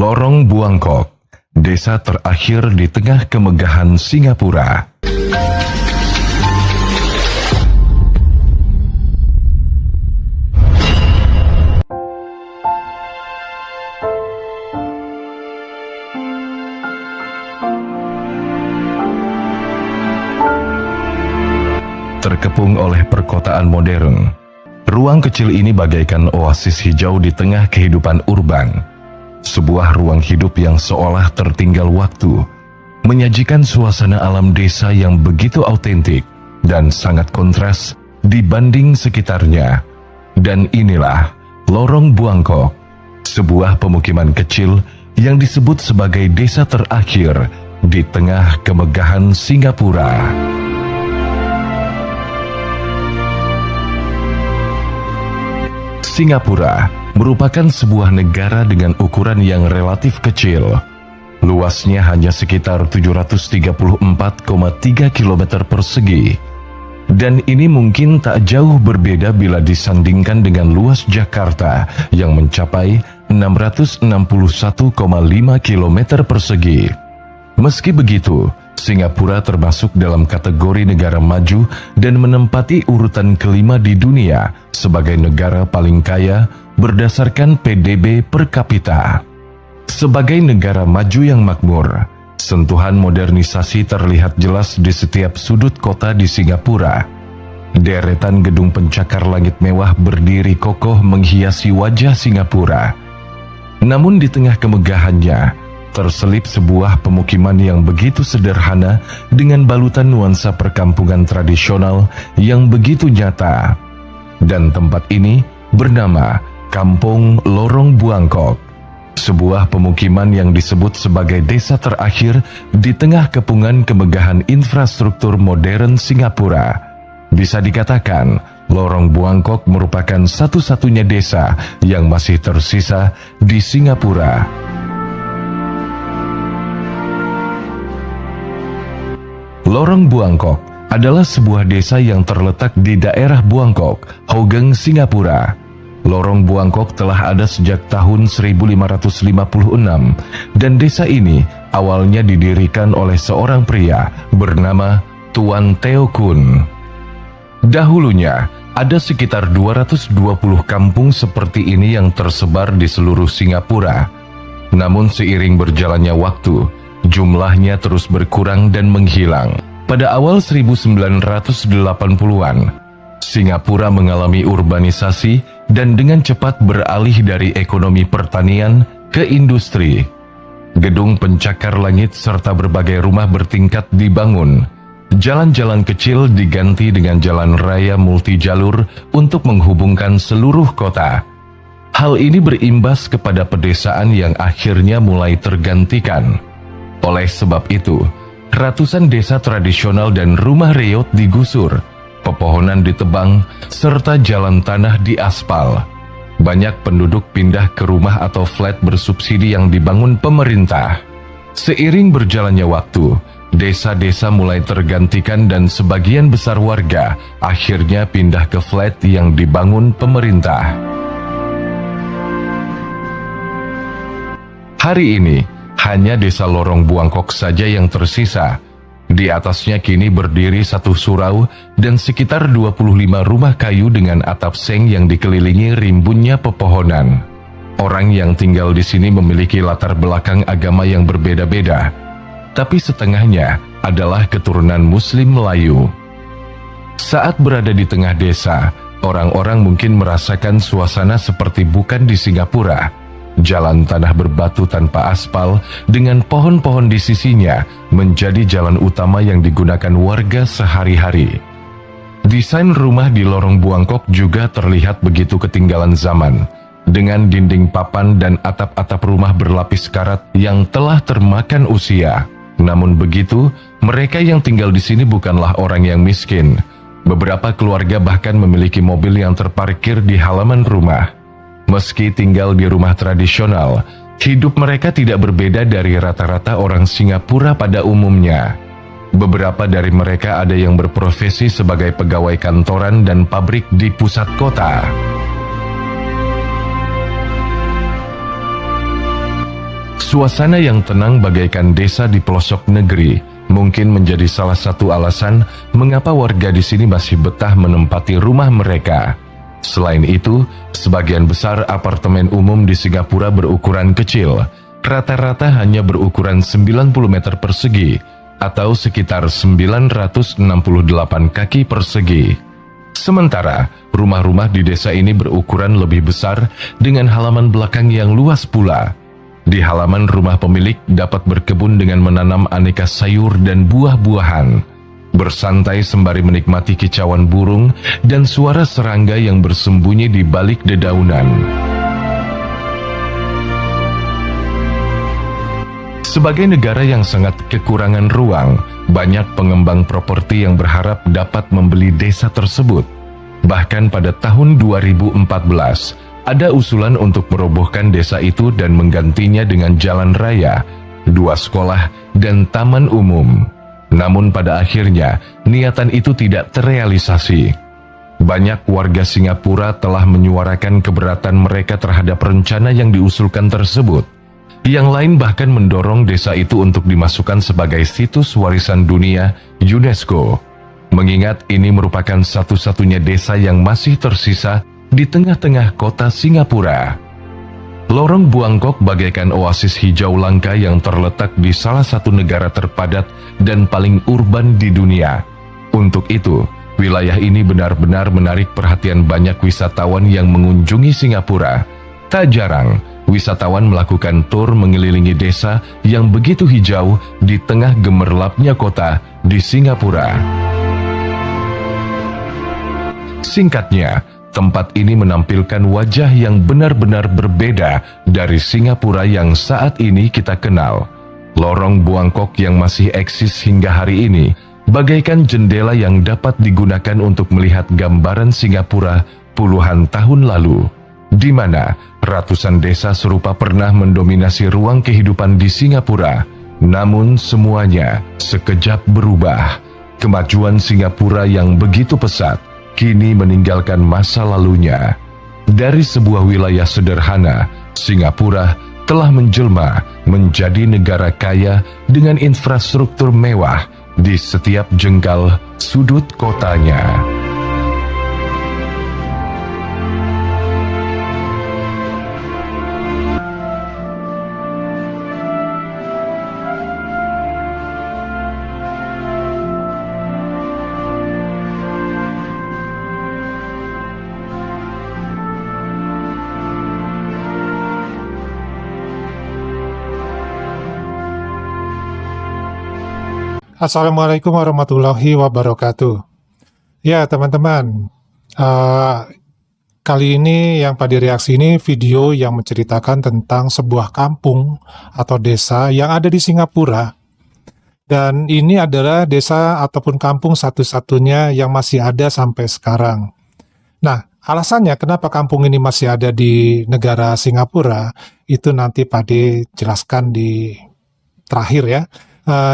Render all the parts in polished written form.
Lorong Buangkok, desa terakhir di tengah kemegahan Singapura. Terkepung oleh perkotaan modern, ruang kecil ini bagaikan oasis hijau di tengah kehidupan urban. Sebuah ruang hidup yang seolah tertinggal waktu, menyajikan suasana alam desa yang begitu autentik dan sangat kontras dibanding sekitarnya. Dan inilah Lorong Buangkok, sebuah pemukiman kecil yang disebut sebagai desa terakhir di tengah kemegahan Singapura. Singapura merupakan sebuah negara dengan ukuran yang relatif kecil. Luasnya hanya sekitar 734,3 km persegi. Dan ini mungkin tak jauh berbeda bila disandingkan dengan luas Jakarta yang mencapai 661,5 km persegi. Meski begitu, Singapura termasuk dalam kategori negara maju dan menempati urutan kelima di dunia sebagai negara paling kaya berdasarkan PDB per kapita. Sebagai negara maju yang makmur, sentuhan modernisasi terlihat jelas di setiap sudut kota di Singapura. Deretan gedung pencakar langit mewah berdiri kokoh menghiasi wajah Singapura. Namun di tengah kemegahannya, terselip sebuah pemukiman yang begitu sederhana dengan balutan nuansa perkampungan tradisional yang begitu nyata. Dan tempat ini bernama Kampung Lorong Buangkok, sebuah pemukiman yang disebut sebagai desa terakhir di tengah kepungan kemegahan infrastruktur modern Singapura. Bisa dikatakan, Lorong Buangkok merupakan satu-satunya desa yang masih tersisa di Singapura. Lorong Buangkok adalah sebuah desa yang terletak di daerah Buangkok, Hougang, Singapura. Lorong Buangkok telah ada sejak tahun 1556 dan desa ini awalnya didirikan oleh seorang pria bernama Tuan Teo Kun. Dahulunya, ada sekitar 220 kampung seperti ini yang tersebar di seluruh Singapura. Namun seiring berjalannya waktu, jumlahnya terus berkurang dan menghilang. Pada awal 1980-an, Singapura mengalami urbanisasi dan dengan cepat beralih dari ekonomi pertanian ke industri. Gedung pencakar langit serta berbagai rumah bertingkat dibangun. Jalan-jalan kecil diganti dengan jalan raya multijalur untuk menghubungkan seluruh kota. Hal ini berimbas kepada pedesaan yang akhirnya mulai tergantikan. Oleh sebab itu, ratusan desa tradisional dan rumah reot digusur, pepohonan ditebang, serta jalan tanah diaspal. Banyak penduduk pindah ke rumah atau flat bersubsidi yang dibangun pemerintah. Seiring berjalannya waktu, desa-desa mulai tergantikan dan sebagian besar warga akhirnya pindah ke flat yang dibangun pemerintah. Hari ini, hanya desa Lorong Buangkok saja yang tersisa. Di atasnya kini berdiri satu surau dan sekitar 25 rumah kayu dengan atap seng yang dikelilingi rimbunnya pepohonan. Orang yang tinggal di sini memiliki latar belakang agama yang berbeda-beda, tapi setengahnya adalah keturunan Muslim Melayu. Saat berada di tengah desa, orang-orang mungkin merasakan suasana seperti bukan di Singapura. Jalan tanah berbatu tanpa aspal dengan pohon-pohon di sisinya menjadi jalan utama yang digunakan warga sehari-hari. Desain rumah di Lorong Buangkok juga terlihat begitu ketinggalan zaman, dengan dinding papan dan atap-atap rumah berlapis karat yang telah termakan usia. Namun begitu, mereka yang tinggal di sini bukanlah orang yang miskin. Beberapa keluarga bahkan memiliki mobil yang terparkir di halaman rumah. Meski tinggal di rumah tradisional, hidup mereka tidak berbeda dari rata-rata orang Singapura pada umumnya. Beberapa dari mereka ada yang berprofesi sebagai pegawai kantoran dan pabrik di pusat kota. Suasana yang tenang bagaikan desa di pelosok negeri mungkin menjadi salah satu alasan mengapa warga di sini masih betah menempati rumah mereka. Selain itu, sebagian besar apartemen umum di Singapura berukuran kecil, rata-rata hanya berukuran 90 meter persegi atau sekitar 968 kaki persegi. Sementara, rumah-rumah di desa ini berukuran lebih besar dengan halaman belakang yang luas pula. Di halaman rumah pemilik dapat berkebun dengan menanam aneka sayur dan buah-buahan. Bersantai sembari menikmati kicauan burung dan suara serangga yang bersembunyi di balik dedaunan. Sebagai negara yang sangat kekurangan ruang, banyak pengembang properti yang berharap dapat membeli desa tersebut. Bahkan pada tahun 2014, ada usulan untuk merobohkan desa itu dan menggantinya dengan jalan raya, 2 sekolah, dan taman umum. Namun pada akhirnya, niatan itu tidak terrealisasi. Banyak warga Singapura telah menyuarakan keberatan mereka terhadap rencana yang diusulkan tersebut. Yang lain bahkan mendorong desa itu untuk dimasukkan sebagai situs warisan dunia UNESCO. Mengingat ini merupakan satu-satunya desa yang masih tersisa di tengah-tengah kota Singapura. Lorong Buangkok bagaikan oasis hijau langka yang terletak di salah satu negara terpadat dan paling urban di dunia. Untuk itu, wilayah ini benar-benar menarik perhatian banyak wisatawan yang mengunjungi Singapura. Tak jarang, wisatawan melakukan tur mengelilingi desa yang begitu hijau di tengah gemerlapnya kota di Singapura. Singkatnya, tempat ini menampilkan wajah yang benar-benar berbeda dari Singapura yang saat ini kita kenal. Lorong Buangkok yang masih eksis hingga hari ini, bagaikan jendela yang dapat digunakan untuk melihat gambaran Singapura puluhan tahun lalu, di mana ratusan desa serupa pernah mendominasi ruang kehidupan di Singapura. Namun semuanya sekejap berubah. Kemajuan Singapura yang begitu pesat kini meninggalkan masa lalunya. Dari sebuah wilayah sederhana, Singapura telah menjelma menjadi negara kaya dengan infrastruktur mewah di setiap jengkal sudut kotanya. Assalamualaikum warahmatullahi wabarakatuh. Ya teman-teman, kali ini yang pada reaksi ini video yang menceritakan tentang sebuah kampung atau desa yang ada di Singapura. Dan ini adalah desa ataupun kampung satu-satunya yang masih ada sampai sekarang. Nah, alasannya kenapa kampung ini masih ada di negara Singapura, itu nanti Pade jelaskan di terakhir ya.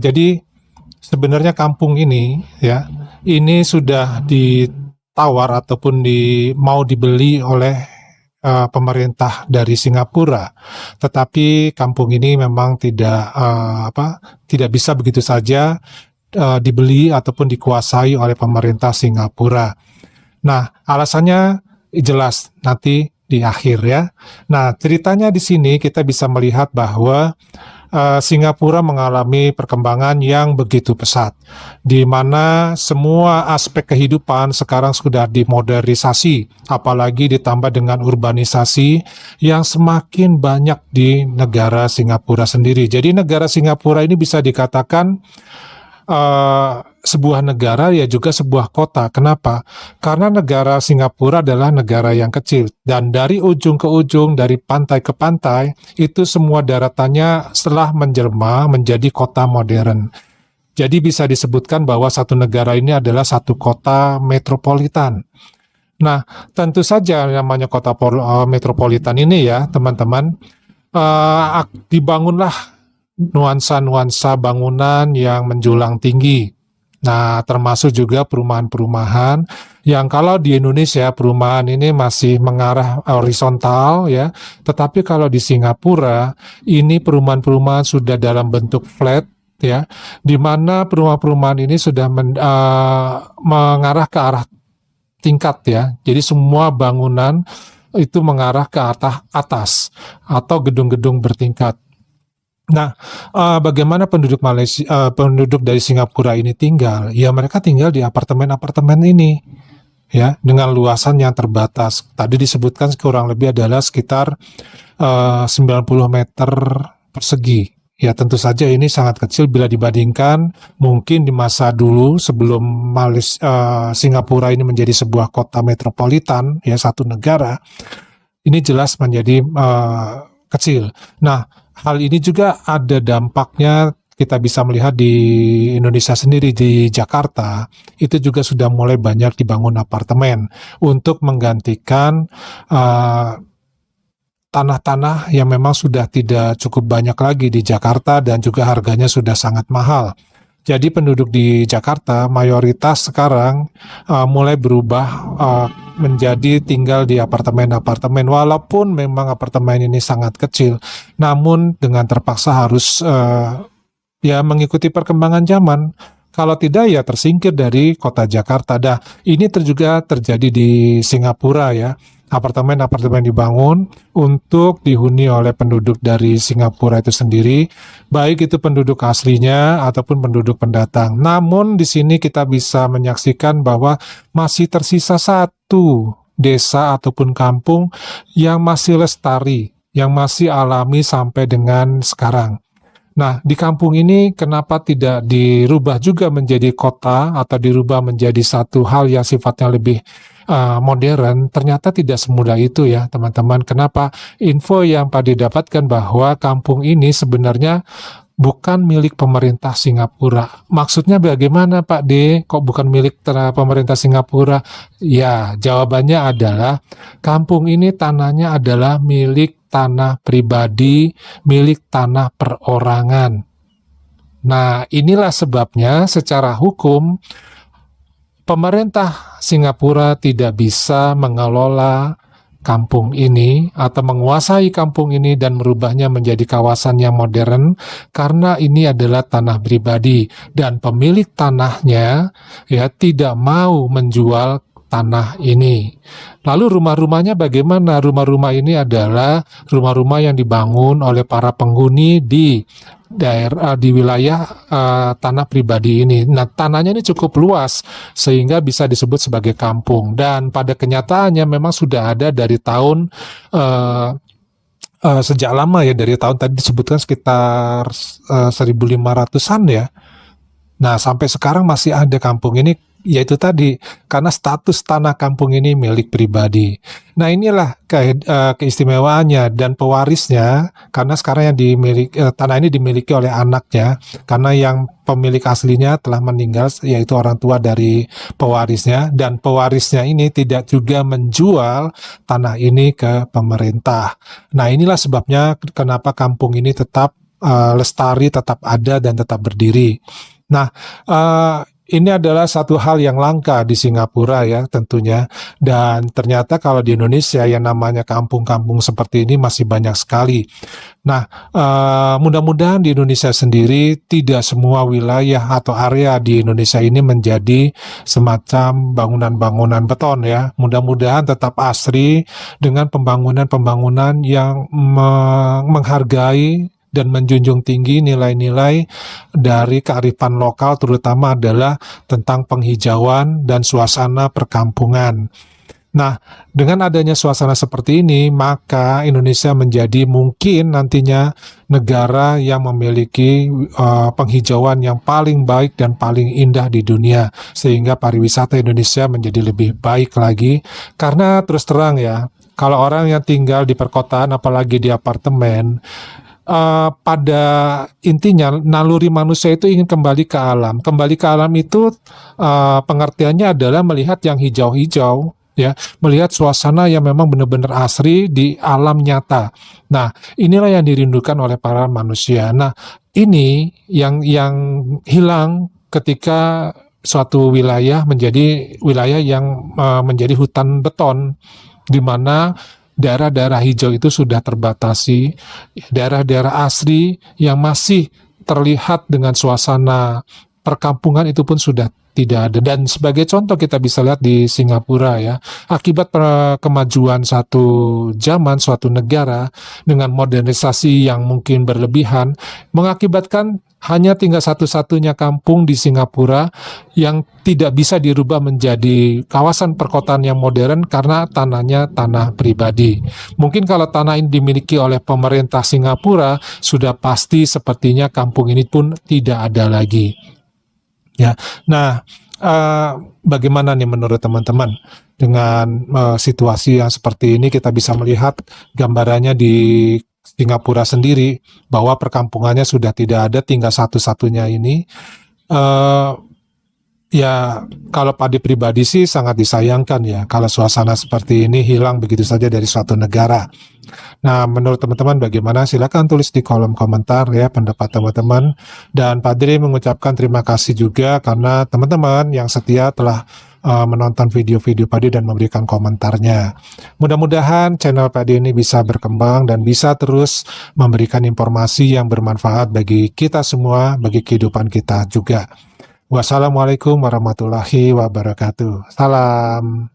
Jadi sebenarnya kampung ini ya, ini sudah ditawar ataupun mau dibeli oleh pemerintah dari Singapura. Tetapi kampung ini memang tidak bisa begitu saja dibeli ataupun dikuasai oleh pemerintah Singapura. Nah, alasannya jelas nanti di akhir ya. Nah, ceritanya di sini kita bisa melihat bahwa Singapura mengalami perkembangan yang begitu pesat, di mana semua aspek kehidupan sekarang sudah dimodernisasi, apalagi ditambah dengan urbanisasi yang semakin banyak di negara Singapura sendiri. Jadi negara Singapura ini bisa dikatakan sebuah negara ya juga sebuah kota. Kenapa? Karena negara Singapura adalah negara yang kecil dan dari ujung ke ujung, dari pantai ke pantai, itu semua daratannya setelah menjelma menjadi kota modern. Jadi bisa disebutkan bahwa satu negara ini adalah satu kota metropolitan. Nah, tentu saja namanya kota metropolitan ini ya teman-teman, dibangunlah nuansa-nuansa bangunan yang menjulang tinggi. Nah, termasuk juga perumahan-perumahan yang kalau di Indonesia perumahan ini masih mengarah horizontal ya, tetapi kalau di Singapura ini perumahan-perumahan sudah dalam bentuk flat ya, di mana perumahan-perumahan ini sudah mengarah ke arah tingkat ya. Jadi semua bangunan itu mengarah ke atas atau gedung-gedung bertingkat. Nah, bagaimana penduduk Malaysia, penduduk dari Singapura ini tinggal? Ya, mereka tinggal di apartemen-apartemen ini, ya, dengan luasan yang terbatas. Tadi disebutkan kurang lebih adalah sekitar 90 meter persegi. Ya, tentu saja ini sangat kecil bila dibandingkan mungkin di masa dulu sebelum Singapura ini menjadi sebuah kota metropolitan, ya, satu negara. Ini jelas menjadi kecil. Nah, hal ini juga ada dampaknya, kita bisa melihat di Indonesia sendiri, di Jakarta, itu juga sudah mulai banyak dibangun apartemen untuk menggantikan tanah-tanah yang memang sudah tidak cukup banyak lagi di Jakarta dan juga harganya sudah sangat mahal. Jadi penduduk di Jakarta mayoritas sekarang mulai berubah menjadi tinggal di apartemen-apartemen, walaupun memang apartemen ini sangat kecil, namun dengan terpaksa harus ya mengikuti perkembangan zaman. Kalau tidak ya tersingkir dari kota Jakarta. Nah, ini juga terjadi di Singapura ya. Apartemen-apartemen dibangun untuk dihuni oleh penduduk dari Singapura itu sendiri, baik itu penduduk aslinya ataupun penduduk pendatang. Namun di sini kita bisa menyaksikan bahwa masih tersisa satu desa ataupun kampung yang masih lestari, yang masih alami sampai dengan sekarang. Nah, di kampung ini kenapa tidak dirubah juga menjadi kota atau dirubah menjadi satu hal yang sifatnya lebih modern? Ternyata tidak semudah itu ya teman-teman. Kenapa? Info yang Pak D dapatkan bahwa kampung ini sebenarnya bukan milik pemerintah Singapura. Maksudnya bagaimana Pak D? Kok bukan milik pemerintah Singapura? Ya, jawabannya adalah kampung ini tanahnya adalah milik tanah pribadi, milik tanah perorangan. Nah, inilah sebabnya secara hukum pemerintah Singapura tidak bisa mengelola kampung ini atau menguasai kampung ini dan merubahnya menjadi kawasan yang modern karena ini adalah tanah pribadi dan pemilik tanahnya ya tidak mau menjual tanah ini. Lalu rumah-rumahnya bagaimana? Rumah-rumah ini adalah rumah-rumah yang dibangun oleh para penghuni di daerah di wilayah tanah pribadi ini. Nah, tanahnya ini cukup luas sehingga bisa disebut sebagai kampung. Dan pada kenyataannya memang sudah ada dari tahun sejak lama ya, dari tahun tadi disebutkan sekitar 1500-an ya. Nah, sampai sekarang masih ada kampung ini, yaitu tadi karena status tanah kampung ini milik pribadi. Nah, inilah keistimewaannya dan pewarisnya, karena sekarang yang tanah ini dimiliki oleh anaknya, karena yang pemilik aslinya telah meninggal, yaitu orang tua dari pewarisnya, dan pewarisnya ini tidak juga menjual tanah ini ke pemerintah. Nah, inilah sebabnya kenapa kampung ini tetap lestari, tetap ada dan tetap berdiri. Nah, ini adalah satu hal yang langka di Singapura ya tentunya, dan ternyata kalau di Indonesia yang namanya kampung-kampung seperti ini masih banyak sekali. Nah, mudah-mudahan di Indonesia sendiri tidak semua wilayah atau area di Indonesia ini menjadi semacam bangunan-bangunan beton ya. Mudah-mudahan tetap asri dengan pembangunan-pembangunan yang menghargai dan menjunjung tinggi nilai-nilai dari kearifan lokal, terutama adalah tentang penghijauan dan suasana perkampungan. Nah, dengan adanya suasana seperti ini, maka Indonesia menjadi mungkin nantinya negara yang memiliki penghijauan yang paling baik dan paling indah di dunia, sehingga pariwisata Indonesia menjadi lebih baik lagi. Karena terus terang ya, kalau orang yang tinggal di perkotaan, apalagi di apartemen, pada intinya naluri manusia itu ingin kembali ke alam. Kembali ke alam itu pengertiannya adalah melihat yang hijau-hijau, ya, melihat suasana yang memang benar-benar asri di alam nyata. Nah, inilah yang dirindukan oleh para manusia. Nah, ini yang hilang ketika suatu wilayah menjadi wilayah yang menjadi hutan beton, di mana daerah-daerah hijau itu sudah terbatasi, daerah-daerah asri yang masih terlihat dengan suasana perkampungan itu pun sudah tidak ada. Dan sebagai contoh kita bisa lihat di Singapura ya, akibat kemajuan satu zaman, suatu negara dengan modernisasi yang mungkin berlebihan, mengakibatkan hanya tinggal satu-satunya kampung di Singapura yang tidak bisa dirubah menjadi kawasan perkotaan yang modern karena tanahnya tanah pribadi. Mungkin kalau tanah ini dimiliki oleh pemerintah Singapura, sudah pasti sepertinya kampung ini pun tidak ada lagi. Ya, nah bagaimana nih menurut teman-teman dengan situasi yang seperti ini? Kita bisa melihat gambarannya di Singapura sendiri bahwa perkampungannya sudah tidak ada, tinggal satu-satunya ini. Ya, kalau pada pribadi sih sangat disayangkan ya kalau suasana seperti ini hilang begitu saja dari suatu negara. Nah, menurut teman-teman bagaimana? Silakan tulis di kolom komentar ya pendapat teman-teman. Dan Padri mengucapkan terima kasih juga karena teman-teman yang setia telah menonton video-video Padri dan memberikan komentarnya. Mudah-mudahan channel Padri ini bisa berkembang dan bisa terus memberikan informasi yang bermanfaat bagi kita semua, bagi kehidupan kita juga. Wassalamualaikum warahmatullahi wabarakatuh. Salam.